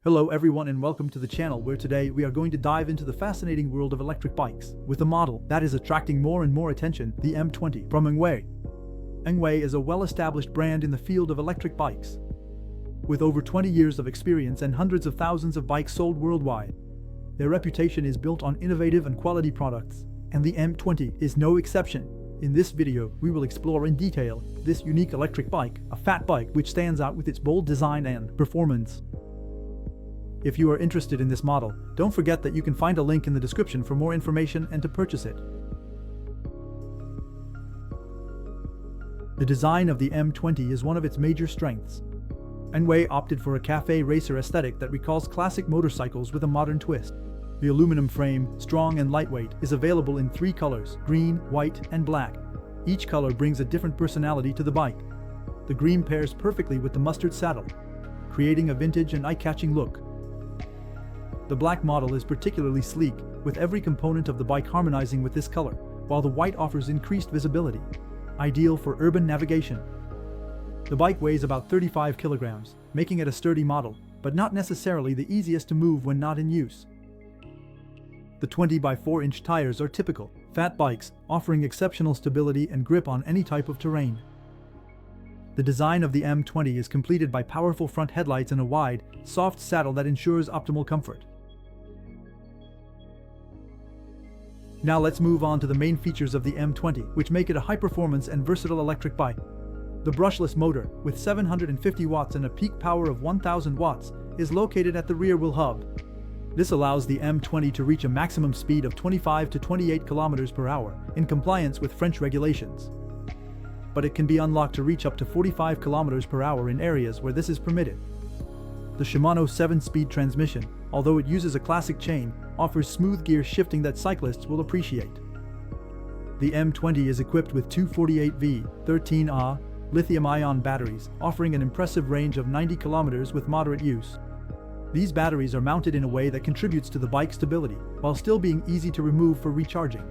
Hello everyone and welcome to the channel where today we are going to dive into the fascinating world of electric bikes with a model that is attracting more and more attention, the M20 from Engwe. Engwe is a well-established brand in the field of electric bikes. With over 20 years of experience and hundreds of thousands of bikes sold worldwide, their reputation is built on innovative and quality products, and the M20 is no exception. In this video, we will explore in detail this unique electric bike, a fat bike which stands out with its bold design and performance. If you are interested in this model, don't forget that you can find a link in the description for more information and to purchase it. The design of the M20 is one of its major strengths. Engwe opted for a café racer aesthetic that recalls classic motorcycles with a modern twist. The aluminum frame, strong and lightweight, is available in 3 colors: green, white, and black. Each color brings a different personality to the bike. The green pairs perfectly with the mustard saddle, creating a vintage and eye-catching look. The black model is particularly sleek, with every component of the bike harmonizing with this color, while the white offers increased visibility, ideal for urban navigation. The bike weighs about 35 kilograms, making it a sturdy model, but not necessarily the easiest to move when not in use. The 20 by 4-inch tires are typical fat bikes, offering exceptional stability and grip on any type of terrain. The design of the M20 is completed by powerful front headlights and a wide, soft saddle that ensures optimal comfort. Now let's move on to the main features of the M20, which make it a high-performance and versatile electric bike. The brushless motor, with 750 watts and a peak power of 1000 watts, is located at the rear wheel hub. This allows the M20 to reach a maximum speed of 25 to 28 kilometers per hour, in compliance with French regulations. But it can be unlocked to reach up to 45 kilometers per hour in areas where this is permitted. The Shimano 7-speed transmission, although it uses a classic chain, offers smooth gear shifting that cyclists will appreciate. The M20 is equipped with two 48V, 13Ah, lithium-ion batteries, offering an impressive range of 90 kilometers with moderate use. These batteries are mounted in a way that contributes to the bike's stability, while still being easy to remove for recharging.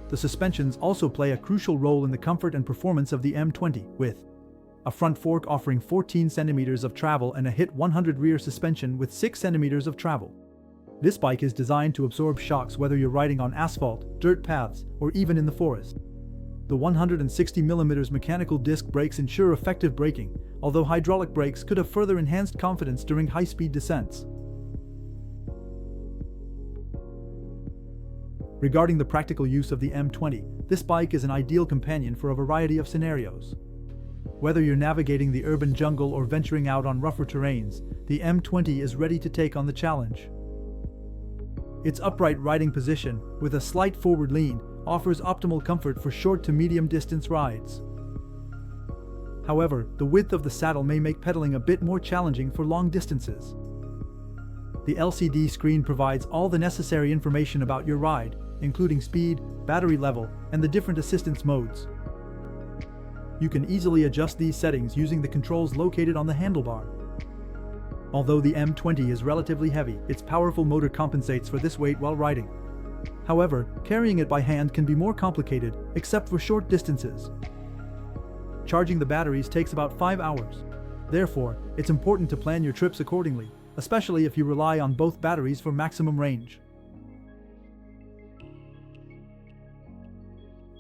The suspensions also play a crucial role in the comfort and performance of the M20, with a front fork offering 14 centimeters of travel and a HIT 100 rear suspension with 6 centimeters of travel. This bike is designed to absorb shocks whether you're riding on asphalt, dirt paths, or even in the forest. The 160mm mechanical disc brakes ensure effective braking, although hydraulic brakes could have further enhanced confidence during high-speed descents. Regarding the practical use of the M20, this bike is an ideal companion for a variety of scenarios. Whether you're navigating the urban jungle or venturing out on rougher terrains, the M20 is ready to take on the challenge. Its upright riding position, with a slight forward lean, offers optimal comfort for short to medium distance rides. However, the width of the saddle may make pedaling a bit more challenging for long distances. The LCD screen provides all the necessary information about your ride, including speed, battery level, and the different assistance modes. You can easily adjust these settings using the controls located on the handlebar. Although the M20 is relatively heavy, its powerful motor compensates for this weight while riding. However, carrying it by hand can be more complicated, except for short distances. Charging the batteries takes about 5 hours. Therefore, it's important to plan your trips accordingly, especially if you rely on both batteries for maximum range.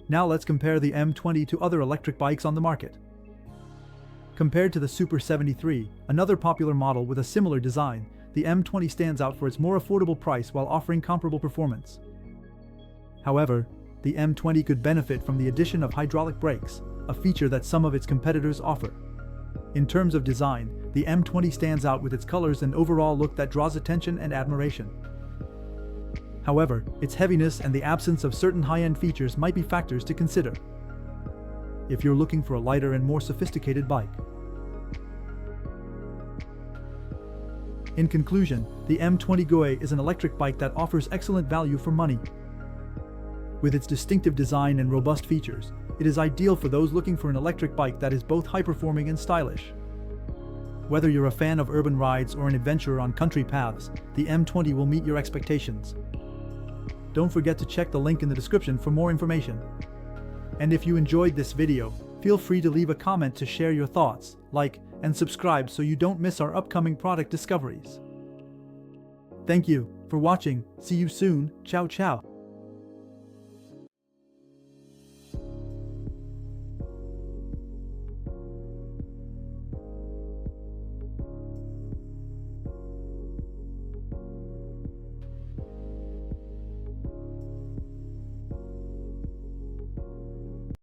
Now let's compare the M20 to other electric bikes on the market. Compared to the Super 73, another popular model with a similar design, the M20 stands out for its more affordable price while offering comparable performance. However, the M20 could benefit from the addition of hydraulic brakes, a feature that some of its competitors offer. In terms of design, the M20 stands out with its colors and overall look that draws attention and admiration. However, its heaviness and the absence of certain high-end features might be factors to consider if you're looking for a lighter and more sophisticated bike. In conclusion, the M20 Engwe is an electric bike that offers excellent value for money. With its distinctive design and robust features, it is ideal for those looking for an electric bike that is both high-performing and stylish. Whether you're a fan of urban rides or an adventurer on country paths, the M20 will meet your expectations. Don't forget to check the link in the description for more information. And if you enjoyed this video, feel free to leave a comment to share your thoughts, like, and subscribe so you don't miss our upcoming product discoveries. Thank you for watching. See you soon. Ciao ciao.